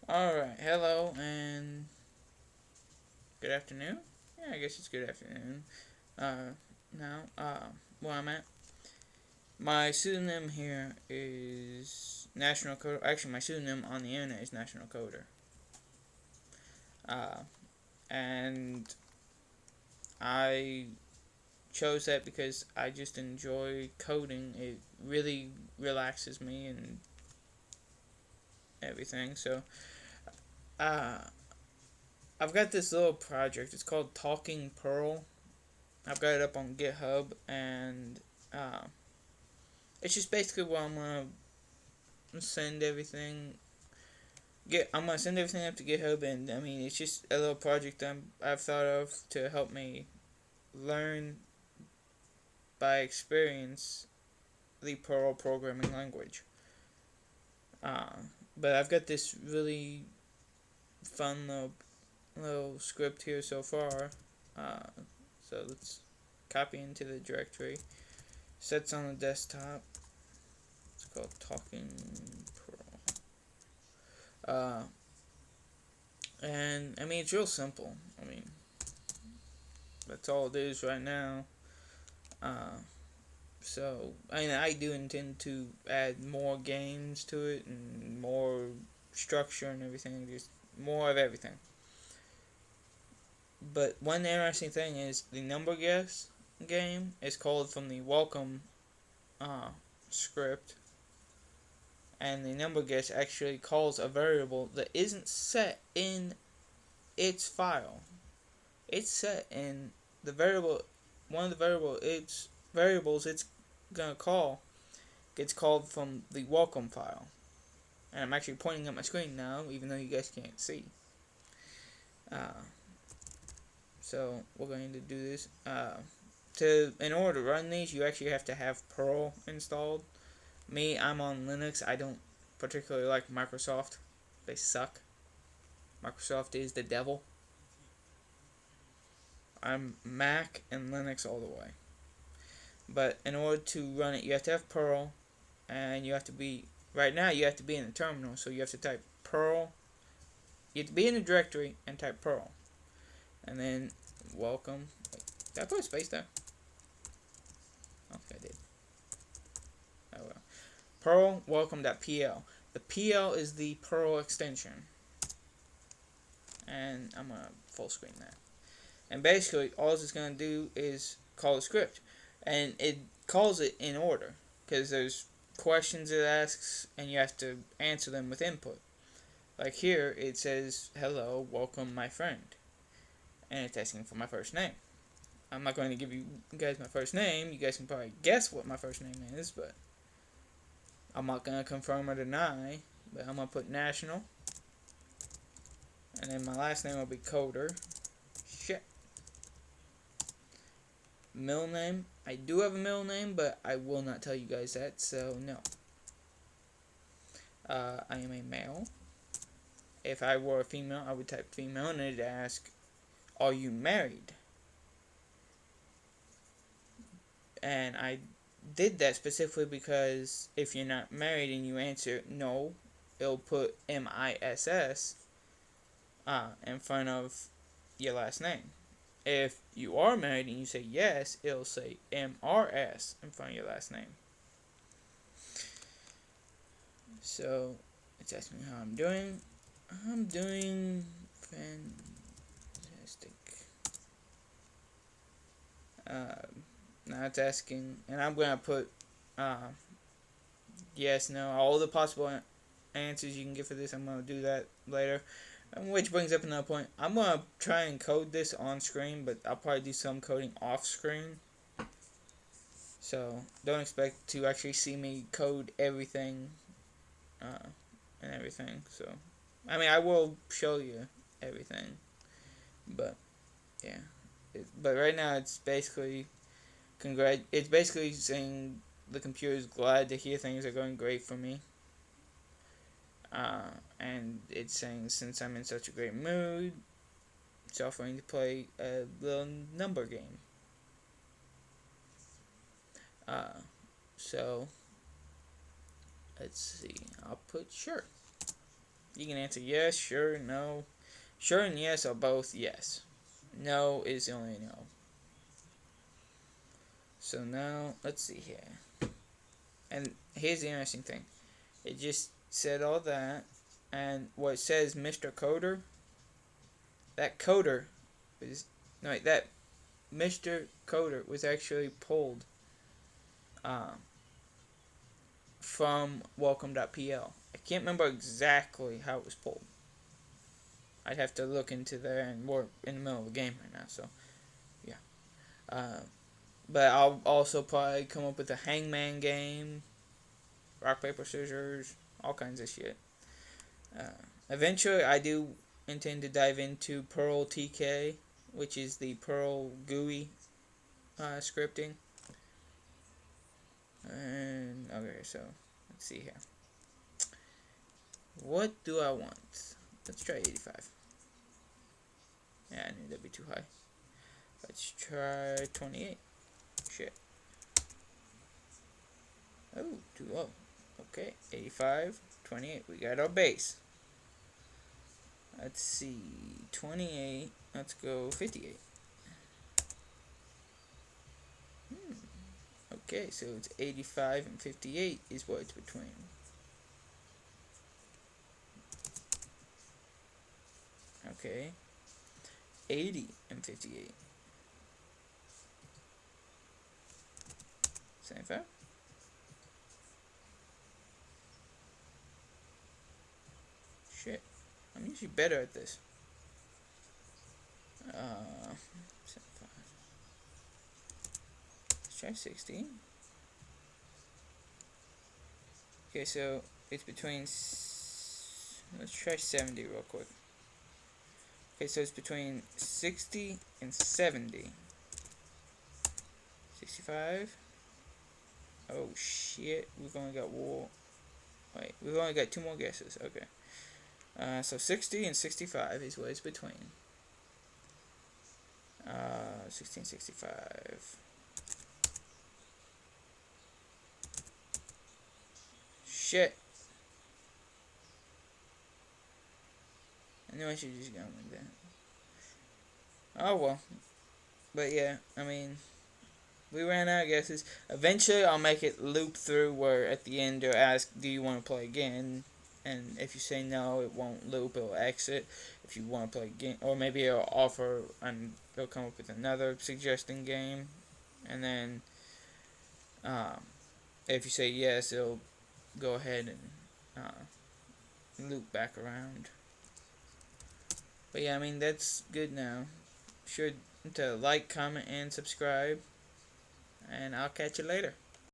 Alright, hello and good afternoon. Yeah, I guess it's good afternoon. Now, where I'm at. My pseudonym here is National Coder. Actually, my pseudonym on the internet is National Coder. Uh, and I chose that because I just enjoy coding. It really relaxes me and everything. So, uh, I've got this little project. It's called Talking Perl. I've got it up on GitHub, and uh, it's just basically what I'm gonna send everything. I'm gonna send everything up to GitHub, and I mean it's just a little project I've thought of to help me learn by experience the Perl programming language. Uh, but I've got this really fun little script here so far. Uh, so let's copy into the directory. Sets on the desktop. It's called Talking Perl. And I mean it's real simple. I mean that's all it is right now. Uh, so I do intend to add more games to it and more structure and everything, just more of everything. But one interesting thing is the number guess game is called from the welcome uh, script, and the number guess actually calls a variable that isn't set in its file. It's set in the variable. One of the variables it's gonna call gets called from the welcome file, and I'm actually pointing at my screen now, even though you guys can't see. Uh, so we're going to do this. In order to run these, you actually have to have Perl installed. Me, I'm on Linux. I don't particularly like Microsoft. They suck. Microsoft is the devil. I'm Mac and Linux all the way. But in order to run it, you have to have Perl, and you have to be right now. You have to be in the terminal, so you have to type Perl. You have to be in the directory and type Perl, and then welcome. Wait, did I put a space there? Okay, I did. Oh well. Perl welcome.pl. The PL is the Perl extension, and I'm gonna full screen that. And basically, all it's gonna do is call the script, and it calls it in order because there's questions it asks, and you have to answer them with input. Like here, it says, "Hello, welcome, my friend," and it's asking for my first name. I'm not going to give you guys my first name. You guys can probably guess what my first name is, but I'm not going to confirm or deny. But I'm going to put national, and then my last name will be Coder. Shit. Middle name. I do have a middle name, but I will not tell you guys that, so no. I am a male. If I were a female, I would type female, and it'd ask, "Are you married?" And I did that specifically because if you're not married and you answer no, it'll put MISS in front of your last name. If you are married and you say yes, it'll say MRS in front of your last name. So it's asking me how I'm doing. I'm doing fantastic. Now it's asking, and I'm gonna put yes, no, all the possible answers you can get for this. I'm gonna do that later. Which brings up another point. I'm gonna try and code this on screen, but I'll probably do some coding off screen. So don't expect to actually see me code everything and everything. So I mean I will show you everything, but yeah. But right now it's basically It's basically saying the computer is glad to hear things are going great for me. And it's saying since I'm in such a great mood, it's offering to play a little number game. Uh, so let's see. I'll put sure. You can answer yes, sure, no. Sure and yes are both yes. No is the only no. So now, let's see here. And here's the interesting thing. It just said all that, and what it says Mr. Coder, that coder was, no, wait, that Mr. Coder was actually pulled uh, from welcome.pl. I can't remember exactly how it was pulled. I'd have to look into there, and we're in the middle of a game right now, so yeah. But I'll also probably come up with a hangman game, rock, paper, scissors, all kinds of shit. Uh, Eventually, I do intend to dive into Perl TK, which is the Perl GUI scripting. And okay, so let's see here. What do I want? Let's try 85. Yeah, I knew that'd be too high. Let's try 28. Shit. Oh, too low. Okay, 85, 28. We got our base. Let's see. 28. Let's go 58. Okay, so it's 85 and 58 is what it's between. Okay. 80 and 58. 75? Shit. I'm usually better at this. 75. Let's try 60. Okay, so it's between. Let's try 70 real quick. Okay, so it's between 60 and 70. 65. Oh shit, we've only got war. Wait, we've only got two more guesses. Okay. So 60 and 65 is what it's between. 1665. Shit. I knew I should just go with that. Oh well. But yeah, I mean, we ran out of guesses. Eventually, I'll make it loop through where at the end they'll ask, "Do you want to play again?" And if you say no, it won't loop. It'll exit. If you want to play again, or maybe it'll offer and they'll come up with another suggesting game, and then if you say yes, it'll go ahead and loop back around. But yeah, I mean that's good now. Sure to like, comment, and subscribe, and I'll catch you later.